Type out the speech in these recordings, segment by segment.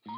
Di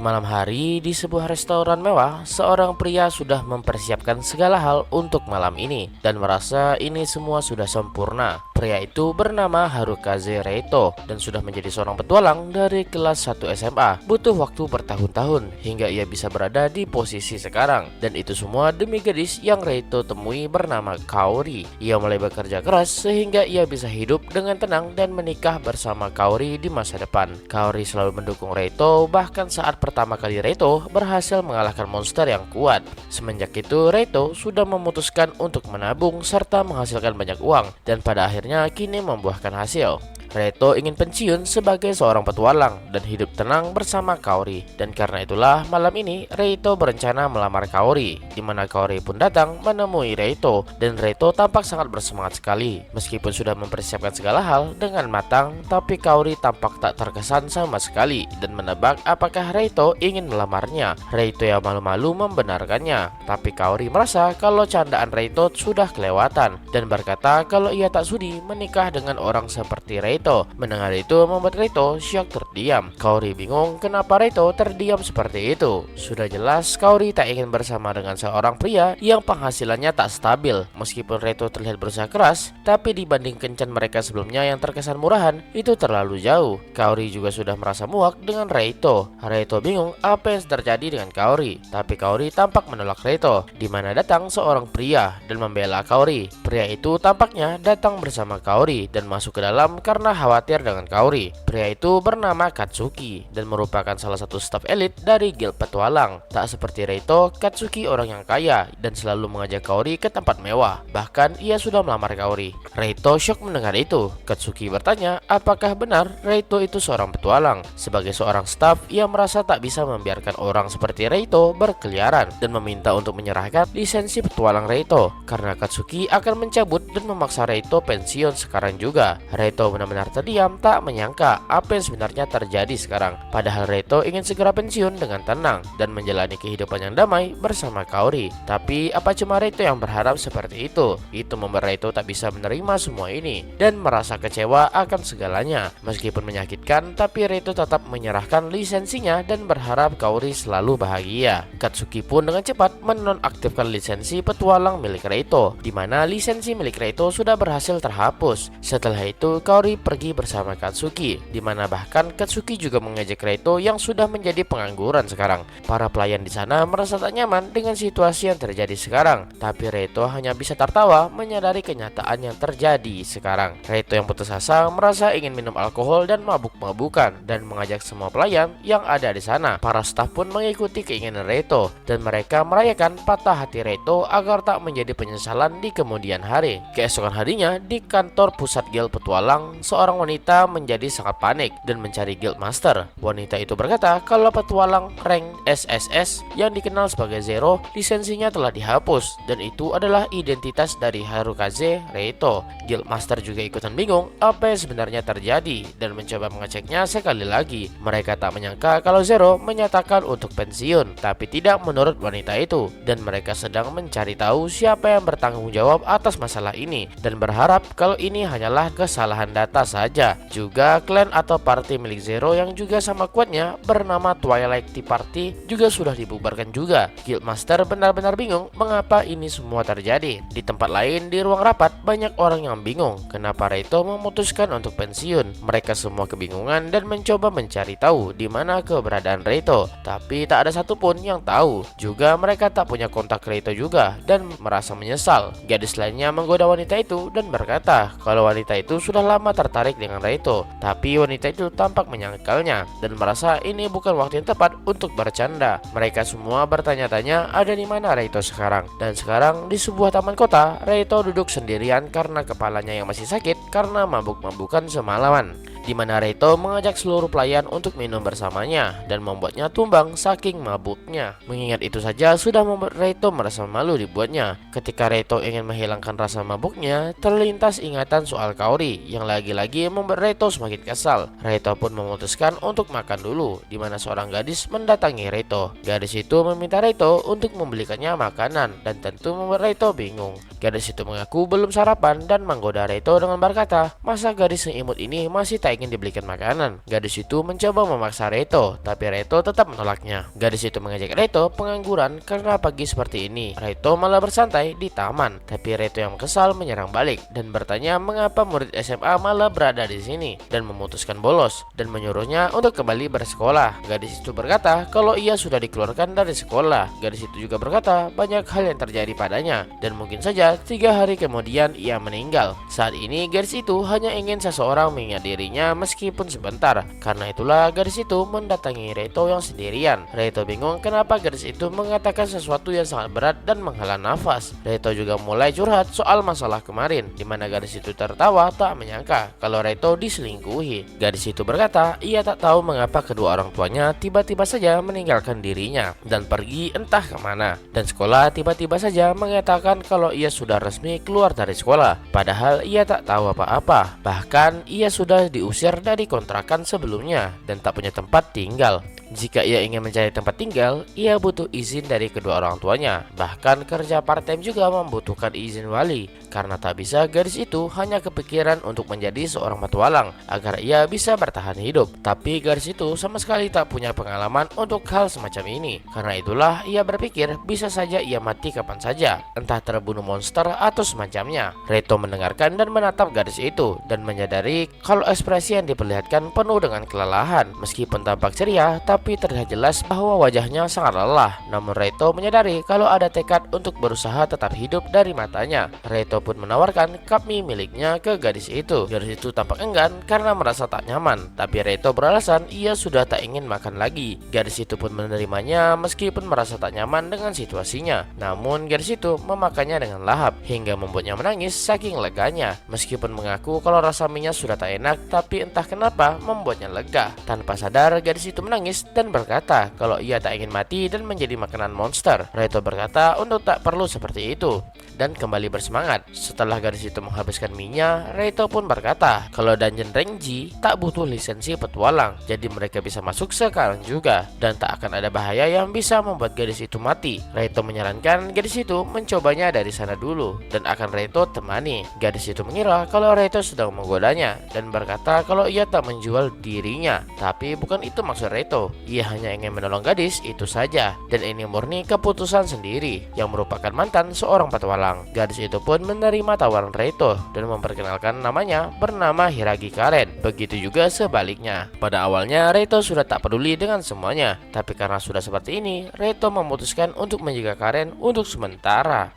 malam hari, di sebuah restoran mewah, seorang pria sudah mempersiapkan segala hal untuk malam ini dan merasa ini semua sudah sempurna. Pria itu bernama Harukaze Reito dan sudah menjadi seorang petualang dari kelas 1 SMA. Butuh waktu bertahun-tahun hingga ia bisa berada di posisi sekarang, dan itu semua demi gadis yang Reito temui bernama Kaori. Ia mulai bekerja keras sehingga ia bisa hidup dengan tenang dan menikah bersama Kaori di masa depan. Kaori selalu mendukung Reito, bahkan saat pertama kali Reito berhasil mengalahkan monster yang kuat. Semenjak itu, Reito sudah memutuskan untuk menabung serta menghasilkan banyak uang, dan pada akhirnya kini membuahkan hasil. Reito ingin pensiun sebagai seorang petualang dan hidup tenang bersama Kaori. Dan karena itulah malam ini Reito berencana melamar Kaori, di mana Kaori pun datang menemui Reito, dan Reito tampak sangat bersemangat sekali. Meskipun sudah mempersiapkan segala hal dengan matang, tapi Kaori tampak tak terkesan sama sekali dan menebak apakah Reito ingin melamarnya. Reito yang malu-malu membenarkannya, tapi Kaori merasa kalau candaan Reito sudah kelewatan dan berkata kalau ia tak sudi menikah dengan orang seperti Reito. Mendengar itu membuat Reito syok terdiam. Kaori bingung kenapa Reito terdiam seperti itu. Sudah jelas Kaori tak ingin bersama dengan seorang pria yang penghasilannya tak stabil. Meskipun Reito terlihat berusaha keras, tapi dibanding kencan mereka sebelumnya yang terkesan murahan, itu terlalu jauh. Kaori juga sudah merasa muak dengan Reito. Reito bingung apa yang terjadi dengan Kaori, tapi Kaori tampak menolak Reito, di mana datang seorang pria dan membela Kaori. Pria itu tampaknya datang bersama Kaori dan masuk ke dalam karena khawatir dengan Kaori. Pria itu bernama Katsuki dan merupakan salah satu staf elit dari guild petualang. Tak seperti Reito, Katsuki orang yang kaya dan selalu mengajak Kaori ke tempat mewah. Bahkan ia sudah melamar Kaori. Reito syok mendengar itu. Katsuki bertanya apakah benar Reito itu seorang petualang. Sebagai seorang staf, ia merasa tak bisa membiarkan orang seperti Reito berkeliaran dan meminta untuk menyerahkan lisensi petualang Reito, karena Katsuki akan mencabut dan memaksa Reito pensiun sekarang juga. Reito benar-benar terdiam, tak menyangka apa yang sebenarnya terjadi sekarang. Padahal Reito ingin segera pensiun dengan tenang dan menjalani kehidupan yang damai bersama Kaori. Tapi apa cuma Reito yang berharap seperti itu? Itu membuat Reito tak bisa menerima semua ini dan merasa kecewa akan segalanya. Meskipun menyakitkan, tapi Reito tetap menyerahkan lisensinya dan berharap Kaori selalu bahagia. Katsuki pun dengan cepat menonaktifkan lisensi petualang milik Reito, di mana lisensi milik Reito sudah berhasil terhapus. Setelah itu Kaori pergi bersama Katsuki, di mana bahkan Katsuki juga mengejek Reito yang sudah menjadi pengangguran sekarang. Para pelayan di sana merasa tak nyaman dengan situasi yang terjadi sekarang, tapi Reito hanya bisa tertawa menyadari kenyataan yang terjadi sekarang. Reito yang putus asa merasa ingin minum alkohol dan mabuk-mabukan dan mengajak semua pelayan yang ada di sana. Para staf pun mengikuti keinginan Reito dan mereka merayakan patah hati Reito agar tak menjadi penyesalan di kemudian hari. Keesokan harinya di kantor pusat guild petualang, seorang wanita menjadi sangat panik dan mencari guild master. Wanita itu berkata kalau petualang rank SSS yang dikenal sebagai Zero lisensinya telah dihapus, dan itu adalah identitas dari Harukaze Reito. Guild master juga ikutan bingung apa yang sebenarnya terjadi dan mencoba mengeceknya sekali lagi. Mereka tak menyangka kalau Zero menyatakan untuk pensiun, tapi tidak menurut wanita itu, dan mereka sedang mencari tahu siapa yang bertanggung jawab atas masalah ini dan berharap kalau ini hanyalah kesalahan data saja. Juga klan atau party milik Zero yang juga sama kuatnya bernama Twilight Tea Party juga sudah dibubarkan juga. Guildmaster benar-benar bingung mengapa ini semua terjadi. Di tempat lain di ruang rapat, banyak orang yang bingung kenapa Reito memutuskan untuk pensiun. Mereka semua kebingungan dan mencoba mencari tahu di mana keberadaan Reito, tapi tak ada satupun yang tahu. Juga mereka tak punya kontak Reito juga dan merasa menyesal. Gadis lainnya menggoda wanita itu dan berkata kalau wanita itu sudah lama tertarik dengan Reito, tapi wanita itu tampak menyangkalnya dan merasa ini bukan waktu yang tepat untuk bercanda. Mereka semua bertanya-tanya ada di mana Reito sekarang. Dan sekarang di sebuah taman kota, Reito duduk sendirian karena kepalanya yang masih sakit karena mabuk-mabukan semalaman. di mana Reito mengajak seluruh pelayan untuk minum bersamanya dan membuatnya tumbang saking mabuknya. Mengingat itu saja sudah membuat Reito merasa malu dibuatnya. Ketika Reito ingin menghilangkan rasa mabuknya, terlintas ingatan soal Kaori yang lagi-lagi membuat Reito semakin kesal. Reito pun memutuskan untuk makan dulu, di mana seorang gadis mendatangi Reito. Gadis itu meminta Reito untuk membelikannya makanan dan tentu membuat Reito bingung. Gadis itu mengaku belum sarapan dan menggoda Reito dengan berkata, masa gadis yang imut ini masih tak ingin dibelikan makanan. Gadis itu mencoba memaksa Reito, tapi Reito tetap menolaknya. Gadis itu mengajak Reito pengangguran karena pagi seperti ini Reito malah bersantai di taman. Tapi Reito yang kesal menyerang balik dan bertanya mengapa murid SMA malah berada di sini dan memutuskan bolos dan menyuruhnya untuk kembali bersekolah. Gadis itu berkata kalau ia sudah dikeluarkan dari sekolah. Gadis itu juga berkata banyak hal yang terjadi padanya dan mungkin saja 3 hari kemudian ia meninggal. Saat ini gadis itu hanya ingin seseorang mengingat dirinya meskipun sebentar. Karena itulah gadis itu mendatangi Reito yang sendirian. Reito bingung kenapa gadis itu mengatakan sesuatu yang sangat berat dan menghela nafas. Reito juga mulai curhat soal masalah kemarin, di mana gadis itu tertawa tak menyangka kalau Reito diselingkuhi. Gadis itu berkata ia tak tahu mengapa kedua orang tuanya tiba-tiba saja meninggalkan dirinya dan pergi entah kemana. Dan sekolah tiba-tiba saja mengatakan kalau ia sudah resmi keluar dari sekolah, padahal ia tak tahu apa-apa. Bahkan ia sudah diusir dari kontrakan sebelumnya dan tak punya tempat tinggal. Jika ia ingin mencari tempat tinggal, ia butuh izin dari kedua orang tuanya. Bahkan kerja part-time juga membutuhkan izin wali. Karena tak bisa, gadis itu hanya kepikiran untuk menjadi seorang petualang agar ia bisa bertahan hidup. Tapi gadis itu sama sekali tak punya pengalaman untuk hal semacam ini. Karena itulah ia berpikir bisa saja ia mati kapan saja, entah terbunuh monster atau semacamnya. Reito mendengarkan dan menatap gadis itu dan menyadari kalau ekspresi yang diperlihatkan penuh dengan kelelahan. Meskipun tampak ceria, tapi terlihat jelas bahwa wajahnya sangat lelah. Namun Reito menyadari kalau ada tekad untuk berusaha tetap hidup dari matanya. Reito pun menawarkan cup mie miliknya ke gadis itu. Gadis itu tampak enggan karena merasa tak nyaman, tapi Reito beralasan ia sudah tak ingin makan lagi. Gadis itu pun menerimanya meskipun merasa tak nyaman dengan situasinya. Namun gadis itu memakannya dengan lahap hingga membuatnya menangis saking leganya. Meskipun mengaku kalau rasa mie-nya sudah tak enak, tapi entah kenapa membuatnya lega. Tanpa sadar gadis itu menangis dan berkata kalau ia tak ingin mati dan menjadi makanan monster. Reito berkata untuk tak perlu seperti itu dan kembali bersemangat. Setelah gadis itu menghabiskan mie-nya, Reito pun berkata kalau Dungeon Renji tak butuh lisensi petualang, jadi mereka bisa masuk sekarang juga dan tak akan ada bahaya yang bisa membuat gadis itu mati. Reito menyarankan gadis itu mencobanya dari sana dulu dan akan Reito temani. Gadis itu mengira kalau Reito sedang menggodanya dan berkata kalau ia tak menjual dirinya, tapi bukan itu maksud Reito. Ia hanya ingin menolong gadis itu saja dan ini murni keputusan sendiri yang merupakan mantan seorang petualang. Gadis itu pun menerima tawaran Reito dan memperkenalkan namanya bernama Hiragi Karen. Begitu juga sebaliknya. Pada awalnya Reito sudah tak peduli dengan semuanya, tapi karena sudah seperti ini, Reito memutuskan untuk menjaga Karen untuk sementara.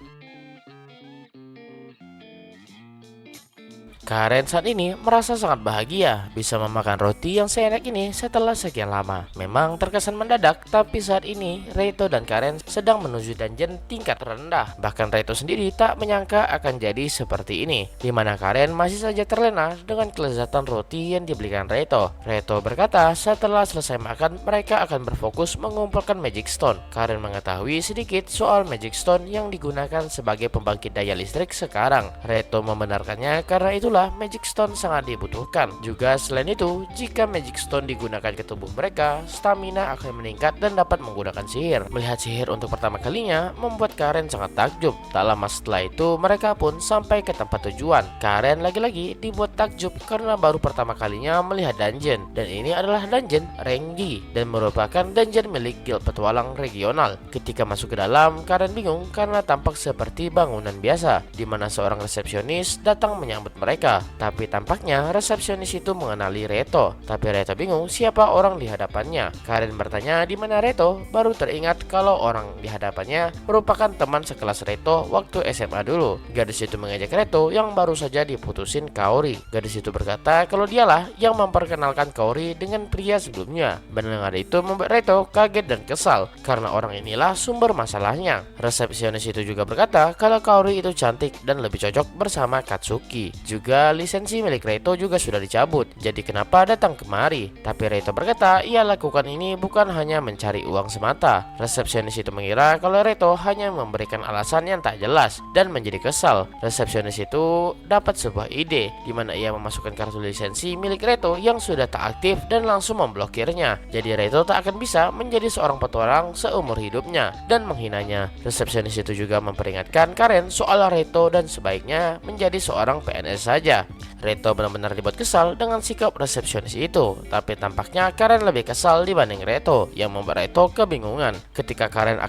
Karen saat ini merasa sangat bahagia bisa memakan roti yang seenak ini setelah sekian lama. Memang terkesan mendadak, tapi saat ini Reito dan Karen sedang menuju dungeon tingkat rendah. Bahkan Reito sendiri tak menyangka akan jadi seperti ini, di mana Karen masih saja terlena dengan kelezatan roti yang dibelikan Reito. Reito berkata setelah selesai makan mereka akan berfokus mengumpulkan Magic Stone. Karen mengetahui sedikit soal Magic Stone yang digunakan sebagai pembangkit daya listrik sekarang. Reito membenarkannya karena itulah Magic Stone sangat dibutuhkan. Juga selain itu, jika Magic Stone digunakan ke tubuh mereka, stamina akan meningkat dan dapat menggunakan sihir. Melihat sihir untuk pertama kalinya membuat Karen sangat takjub. Tak lama setelah itu, mereka pun sampai ke tempat tujuan. Karen lagi-lagi dibuat takjub karena baru pertama kalinya melihat dungeon. Dan ini adalah dungeon Rengi dan merupakan dungeon milik guild petualang regional. Ketika masuk ke dalam, Karen bingung karena tampak seperti bangunan biasa, di mana seorang resepsionis datang menyambut mereka. Tapi tampaknya resepsionis itu mengenali Reito. Tapi Reito bingung siapa orang di hadapannya. Karen bertanya di mana Reito, baru teringat kalau orang di hadapannya merupakan teman sekelas Reito waktu SMA dulu. Gadis itu mengajak Reito yang baru saja diputusin Kaori. Gadis itu berkata kalau dialah yang memperkenalkan Kaori dengan pria sebelumnya. Mendengar itu membuat Reito kaget dan kesal karena orang inilah sumber masalahnya. Resepsionis itu juga berkata kalau Kaori itu cantik dan lebih cocok bersama Katsuki. Juga juga lisensi milik Reto juga sudah dicabut. Jadi kenapa datang kemari? Tapi Reto berkata ia lakukan ini bukan hanya mencari uang semata. Resepsionis itu mengira kalau Reto hanya memberikan alasan yang tak jelas dan menjadi kesal. Resepsionis itu dapat sebuah ide di mana ia memasukkan kartu lisensi milik Reto yang sudah tak aktif dan langsung memblokirnya. Jadi Reto tak akan bisa menjadi seorang petualang seumur hidupnya dan menghinanya. Resepsionis itu juga memperingatkan Karen soal Reto dan sebaiknya menjadi seorang PNS saja. Reto benar-benar dibuat kesal dengan sikap resepsionis itu, tapi tampaknya Karen lebih kesal dibanding Reto yang membuat Reto kebingungan. Ketika Karen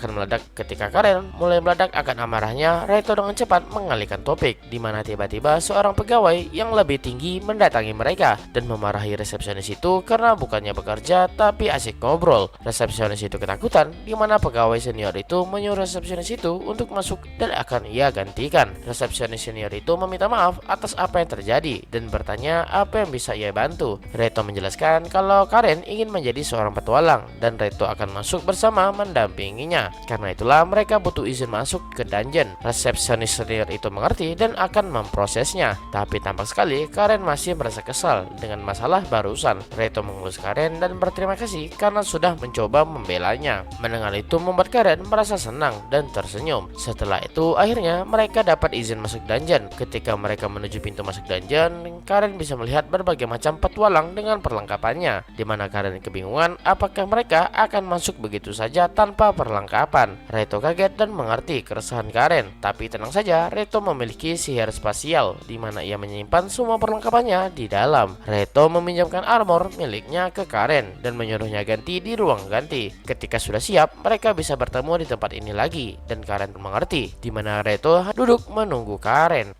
mulai meledak akan amarahnya, Reto dengan cepat mengalihkan topik, di mana tiba-tiba seorang pegawai yang lebih tinggi mendatangi mereka dan memarahi resepsionis itu karena bukannya bekerja tapi asik ngobrol. Resepsionis itu ketakutan, di mana pegawai senior itu menyuruh resepsionis itu untuk masuk dan akan ia gantikan. Resepsionis senior itu meminta maaf atas apa yang terjadi dan bertanya apa yang bisa ia bantu. Reto menjelaskan kalau Karen ingin menjadi seorang petualang dan Reto akan masuk bersama mendampinginya. Karena itulah mereka butuh izin masuk ke dungeon. Resepsionis senior itu mengerti dan akan memprosesnya. Tapi tampak sekali Karen masih merasa kesal dengan masalah barusan. Reto mengelus Karen dan berterima kasih karena sudah mencoba membelanya. Mendengar itu membuat Karen merasa senang dan tersenyum. Setelah itu akhirnya mereka dapat izin masuk dungeon. Ketika mereka menuju pintu masuk dungeon, Karen bisa melihat berbagai macam petualang dengan perlengkapannya, di mana Karen kebingungan apakah mereka akan masuk begitu saja tanpa perlengkapan. Reto kaget dan mengerti keresahan Karen, tapi tenang saja, Reto memiliki sihir spasial, di mana ia menyimpan semua perlengkapannya di dalam. Reto meminjamkan armor miliknya ke Karen dan menyuruhnya ganti di ruang ganti. Ketika sudah siap, mereka bisa bertemu di tempat ini lagi, dan Karen mengerti, di mana Reto duduk menunggu Karen.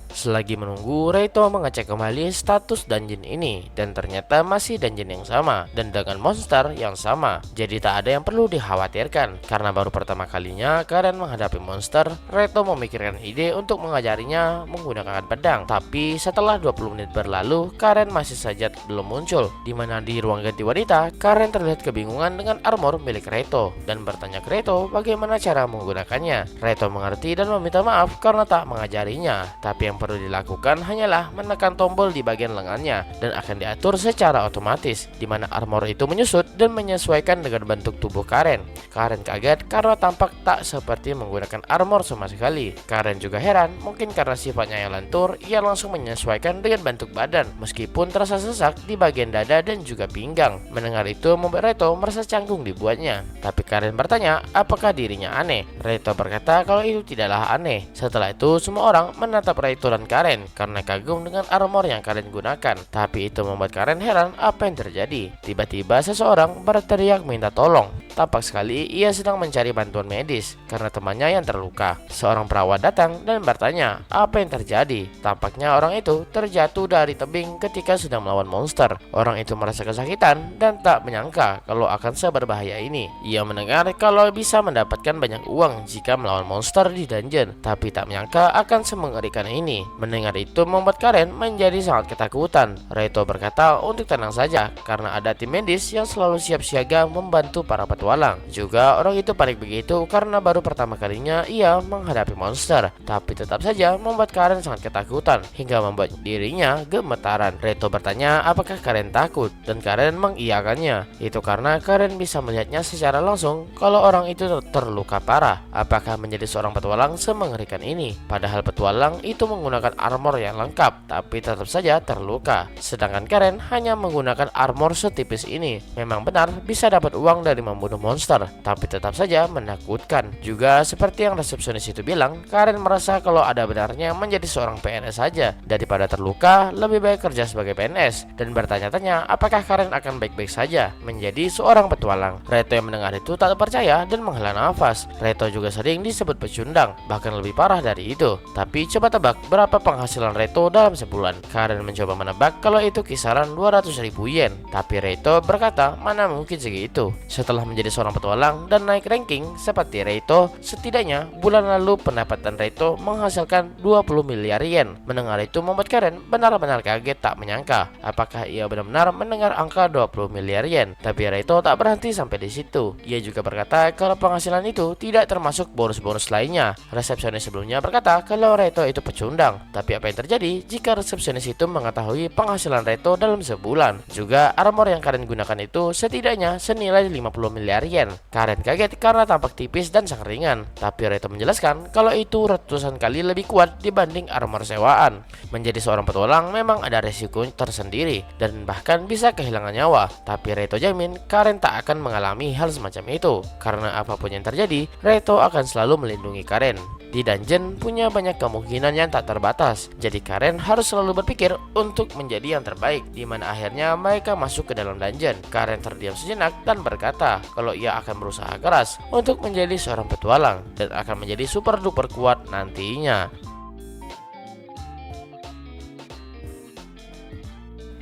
Selagi menunggu, Reto mengecek kembali status dungeon ini dan ternyata masih dungeon yang sama dan dengan monster yang sama. Jadi tak ada yang perlu dikhawatirkan. Karena baru pertama kalinya Karen menghadapi monster, Reto memikirkan ide untuk mengajarinya menggunakan pedang. Tapi setelah 20 menit berlalu, Karen masih saja belum muncul. Di mana di ruang ganti wanita, Karen terlihat kebingungan dengan armor milik Reto dan bertanya ke Reto bagaimana cara menggunakannya. Reto mengerti dan meminta maaf karena tak mengajarinya. Tapi yang perlu dilakukan hanyalah menekan tombol di bagian lengannya dan akan diatur secara otomatis, di mana armor itu menyusut dan menyesuaikan dengan bentuk tubuh Karen. Karen kaget karena tampak tak seperti menggunakan armor sama sekali. Karen juga heran, mungkin karena sifatnya yang lentur, ia langsung menyesuaikan dengan bentuk badan meskipun terasa sesak di bagian dada dan juga pinggang. Mendengar itu membuat Reto merasa canggung dibuatnya. Tapi Karen bertanya apakah dirinya aneh. Reto berkata kalau itu tidaklah aneh. Setelah itu semua orang menatap Reto dan Karen karena kagum dengan armor yang Karen gunakan. Tapi itu membuat Karen heran apa yang terjadi. Tiba-tiba seseorang berteriak minta tolong. Tampak sekali ia sedang mencari bantuan medis karena temannya yang terluka. Seorang perawat datang dan bertanya apa yang terjadi. Tampaknya orang itu terjatuh dari tebing ketika sedang melawan monster. Orang itu merasa kesakitan dan tak menyangka kalau akan seberbahaya ini. Ia mendengar kalau bisa mendapatkan banyak uang jika melawan monster di dungeon, tapi tak menyangka akan semengerikan ini. Mendengar itu membuat Karen menjadi sangat ketakutan. Reto berkata untuk tenang saja karena ada tim medis yang selalu siap siaga membantu para petualang. Juga orang itu panik begitu karena baru pertama kalinya ia menghadapi monster. Tapi tetap saja membuat Karen sangat ketakutan hingga membuat dirinya gemetaran. Reto bertanya apakah Karen takut dan Karen mengiyakannya. Itu karena Karen bisa melihatnya secara langsung kalau orang itu terluka parah. Apakah menjadi seorang petualang semengerikan ini? Padahal petualang itu menggunakan armor yang lengkap, tapi tetap saja terluka. Sedangkan Karen hanya menggunakan armor setipis ini. Memang benar bisa dapat uang dari membunuh monster, tapi tetap saja menakutkan. Juga seperti yang resepsionis itu bilang, Karen merasa kalau ada benarnya menjadi seorang PNS saja. Daripada terluka, lebih baik kerja sebagai PNS dan bertanya-tanya apakah Karen akan baik-baik saja menjadi seorang petualang. Reto yang mendengar itu tak percaya dan menghela nafas. Reto juga sering disebut pecundang, bahkan lebih parah dari itu. Tapi coba tebak berapa penghasilan Reto dalam sebulan. Karen mencoba menebak kalau itu kisaran 200.000 yen, tapi Reto berkata mana mungkin segitu. Setelah menjadi seorang petualang dan naik ranking seperti Reito, setidaknya bulan lalu pendapatan Reito menghasilkan 20 miliar yen. Mendengar itu membuat Karen benar-benar kaget, tak menyangka apakah ia benar-benar mendengar angka 20 miliar yen. Tapi Reito tak berhenti sampai di situ. Ia juga berkata kalau penghasilan itu tidak termasuk bonus-bonus lainnya. Resepsionis sebelumnya berkata kalau Reito itu pecundang. Tapi apa yang terjadi jika resepsionis itu mengetahui penghasilan Reito dalam sebulan? Juga armor yang Karen gunakan itu setidaknya senilai 50 miliar yen. Karen kaget karena tampak tipis dan sangat ringan. Tapi Reito menjelaskan kalau itu ratusan kali lebih kuat dibanding armor sewaan. Menjadi seorang petualang memang ada resiko tersendiri dan bahkan bisa kehilangan nyawa. Tapi Reito jamin Karen tak akan mengalami hal semacam itu. Karena apapun yang terjadi, Reito akan selalu melindungi Karen. Di dungeon punya banyak kemungkinan yang tak terbatas, jadi Karen harus selalu berpikir untuk menjadi yang terbaik. Di mana akhirnya mereka masuk ke dalam dungeon. Karen terdiam sejenak dan berkata kalau ia akan berusaha keras untuk menjadi seorang petualang dan akan menjadi super duper kuat nantinya.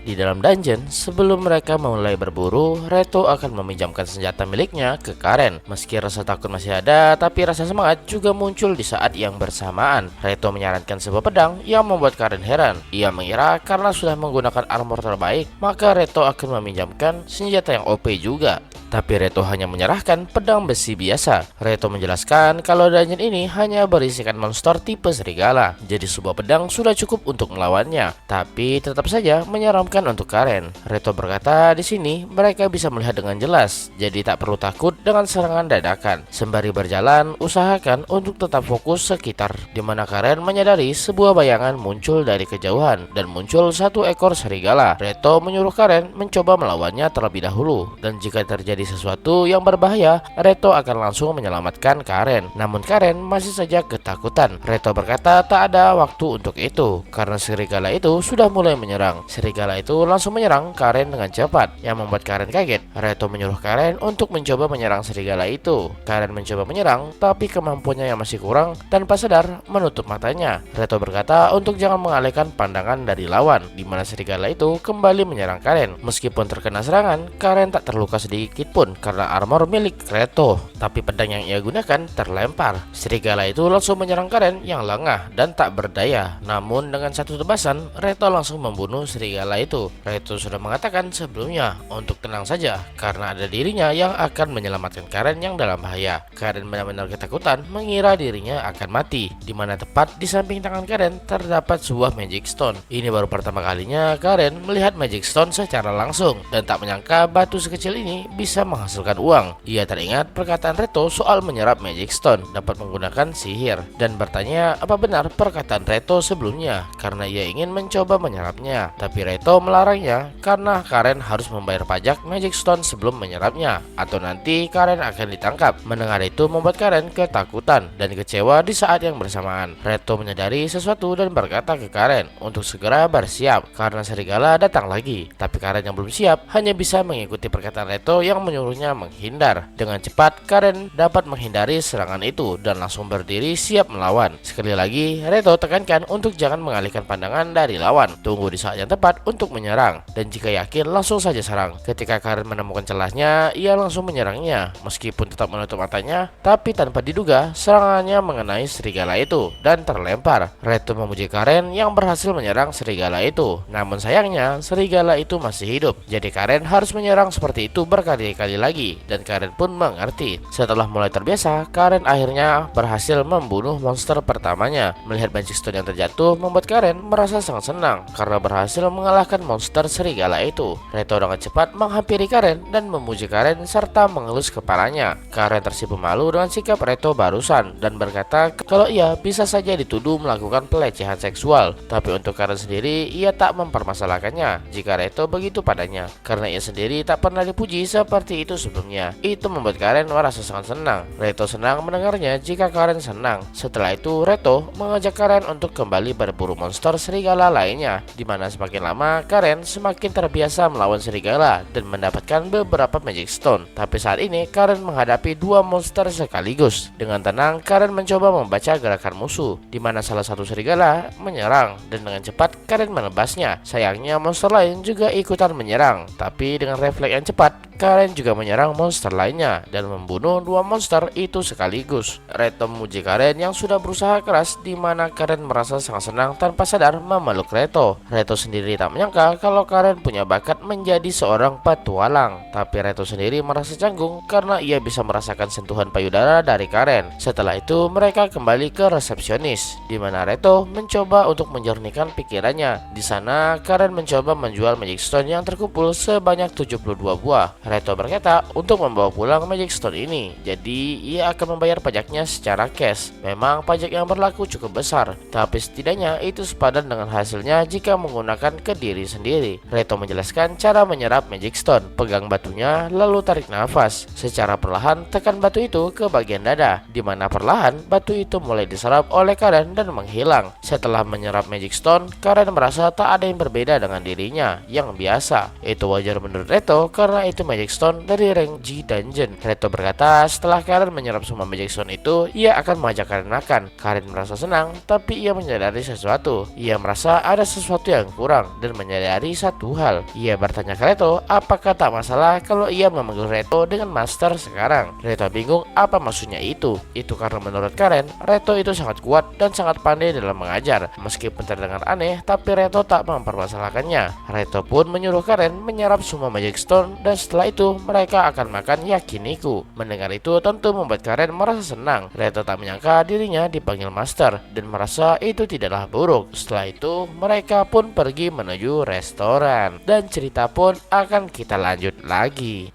Di dalam dungeon, sebelum mereka memulai berburu, Reito akan meminjamkan senjata miliknya ke Karen. Meski rasa takut masih ada, tapi rasa semangat juga muncul di saat yang bersamaan. Reito menyarankan sebuah pedang yang membuat Karen heran. Ia mengira karena sudah menggunakan armor terbaik, maka Reito akan meminjamkan senjata yang OP juga. Tapi Reito hanya menyerahkan pedang besi biasa. Reito menjelaskan kalau dungeon ini hanya berisikan monster tipe serigala, jadi sebuah pedang sudah cukup untuk melawannya. Tapi tetap saja menyeramkan untuk Karen. Reito berkata di sini mereka bisa melihat dengan jelas, jadi tak perlu takut dengan serangan dadakan. Sembari berjalan, usahakan untuk tetap fokus sekitar, di mana Karen menyadari sebuah bayangan muncul dari kejauhan dan muncul satu ekor serigala. Reito menyuruh Karen mencoba melawannya terlebih dahulu, dan jika terjadi sesuatu yang berbahaya, Reito akan langsung menyelamatkan Karen. Namun Karen masih saja ketakutan. Reito berkata tak ada waktu untuk itu karena serigala itu sudah mulai menyerang. Serigala itu langsung menyerang Karen dengan cepat, yang membuat Karen kaget. Reito menyuruh Karen untuk mencoba menyerang serigala itu. Karen mencoba menyerang, tapi kemampuannya yang masih kurang. Tanpa sadar menutup matanya. Reito berkata untuk jangan mengalihkan pandangan dari lawan, di mana serigala itu kembali menyerang Karen. Meskipun terkena serangan, Karen tak terluka sedikit pun karena armor milik Reito. Tapi pedang yang ia gunakan terlempar. Serigala itu langsung menyerang Karen yang lengah dan tak berdaya. Namun dengan satu tebasan, Reito langsung membunuh serigala itu. Reito sudah mengatakan sebelumnya untuk tenang saja karena ada dirinya yang akan menyelamatkan Karen yang dalam bahaya. Karen benar-benar ketakutan mengira dirinya akan mati, di mana tepat di samping tangan Karen terdapat sebuah magic stone. Ini baru pertama kalinya Karen melihat magic stone secara langsung dan tak menyangka batu sekecil ini bisa menghasilkan uang. Ia teringat perkataan Reito soal menyerap magic stone dapat menggunakan sihir dan bertanya apa benar perkataan Reito sebelumnya karena ia ingin mencoba menyerapnya. Tapi Reito melarangnya karena Karen harus membayar pajak magic stone sebelum menyerapnya atau nanti Karen akan ditangkap. Mendengar itu membuat Karen ketakutan dan kecewa di saat yang bersamaan. Reito menyadari sesuatu dan berkata ke Karen untuk segera bersiap karena serigala datang lagi. Tapi Karen yang belum siap hanya bisa mengikuti perkataan Reito yang menyuruhnya menghindar. Dengan cepat Karen dapat menghindari serangan itu dan langsung berdiri siap melawan. Sekali lagi Reito tekankan untuk jangan mengalihkan pandangan dari lawan. Tunggu di saat yang tepat untuk menyerang, dan jika yakin langsung saja serang. Ketika Karen menemukan celahnya, ia langsung menyerangnya meskipun tetap menutup matanya. Tapi tanpa diduga serangannya mengenai serigala itu dan terlempar. Reito memuji Karen yang berhasil menyerang serigala itu. Namun sayangnya serigala itu masih hidup, jadi Karen harus menyerang seperti itu berkali-kali lagi, dan Karen pun mengerti. Setelah mulai terbiasa, Karen akhirnya berhasil membunuh monster pertamanya. Melihat magic stone yang terjatuh membuat Karen merasa sangat senang karena berhasil mengalahkan monster serigala itu. Reito dengan cepat menghampiri Karen dan memuji Karen serta mengelus kepalanya. Karen tersipu malu dengan sikap Reito barusan dan berkata kalau ia bisa saja dituduh melakukan pelecehan seksual. Tapi untuk Karen sendiri, ia tak mempermasalahkannya jika Reito begitu padanya karena ia sendiri tak pernah dipuji seperti itu sebelumnya. Itu membuat Karen merasa sangat senang. Reito senang mendengarnya jika Karen senang. Setelah itu Reito mengajak Karen untuk kembali berburu monster serigala lainnya, di mana semakin lama Karen semakin terbiasa melawan serigala dan mendapatkan beberapa magic stone. Tapi saat ini Karen menghadapi dua monster sekaligus. Dengan tenang Karen mencoba membaca gerakan musuh, di mana salah satu serigala menyerang dan dengan cepat Karen menebasnya. Sayangnya monster lain juga ikutan menyerang, tapi dengan refleks yang cepat Karen juga menyerang monster lainnya dan membunuh 2 monster itu sekaligus. Reto memuji Karen yang sudah berusaha keras, di mana Karen merasa sangat senang tanpa sadar memeluk Reto. Reto sendiri tak menyangka kalau Karen punya bakat menjadi seorang petualang. Tapi Reto sendiri merasa canggung karena ia bisa merasakan sentuhan payudara dari Karen. Setelah itu mereka kembali ke resepsionis, di mana Reto mencoba untuk menjernihkan pikirannya. Di sana Karen mencoba menjual Magic Stone yang terkumpul sebanyak 72 buah. Reto berkata untuk membawa pulang Magic Stone ini, jadi ia akan membayar pajaknya secara cash. Memang pajak yang berlaku cukup besar, tapi setidaknya itu sepadan dengan hasilnya jika menggunakan ke diri sendiri. Reto menjelaskan cara menyerap Magic Stone. Pegang batunya lalu tarik nafas. Secara perlahan tekan batu itu ke bagian dada, di mana perlahan batu itu mulai diserap oleh Karen dan menghilang. Setelah menyerap Magic Stone, Karen merasa tak ada yang berbeda dengan dirinya yang biasa. Itu wajar menurut Reto karena itu Magic Stone dari rank G Dungeon. Reto berkata setelah Karen menyerap semua Magic Stone itu, ia akan mengajak Karen makan. Karen merasa senang, tapi ia menyadari sesuatu. Ia merasa ada sesuatu yang kurang dan menyadari satu hal. Ia bertanya ke Reto apakah tak masalah kalau ia memanggil Reto dengan Master sekarang. Reto bingung apa maksudnya itu. Itu karena menurut Karen, Reto itu sangat kuat dan sangat pandai dalam mengajar. Meskipun terdengar aneh, tapi Reto tak mempermasalahkannya. Reto pun menyuruh Karen menyerap semua Magic Stone dan setelah itu mereka akan makan yakiniku. Mendengar itu tentu membuat Karen merasa senang. Reto tak menyangka dirinya dipanggil Master dan merasa itu tidaklah buruk. Setelah itu mereka pun pergi menuju restoran dan cerita pun akan kita lanjut lagi.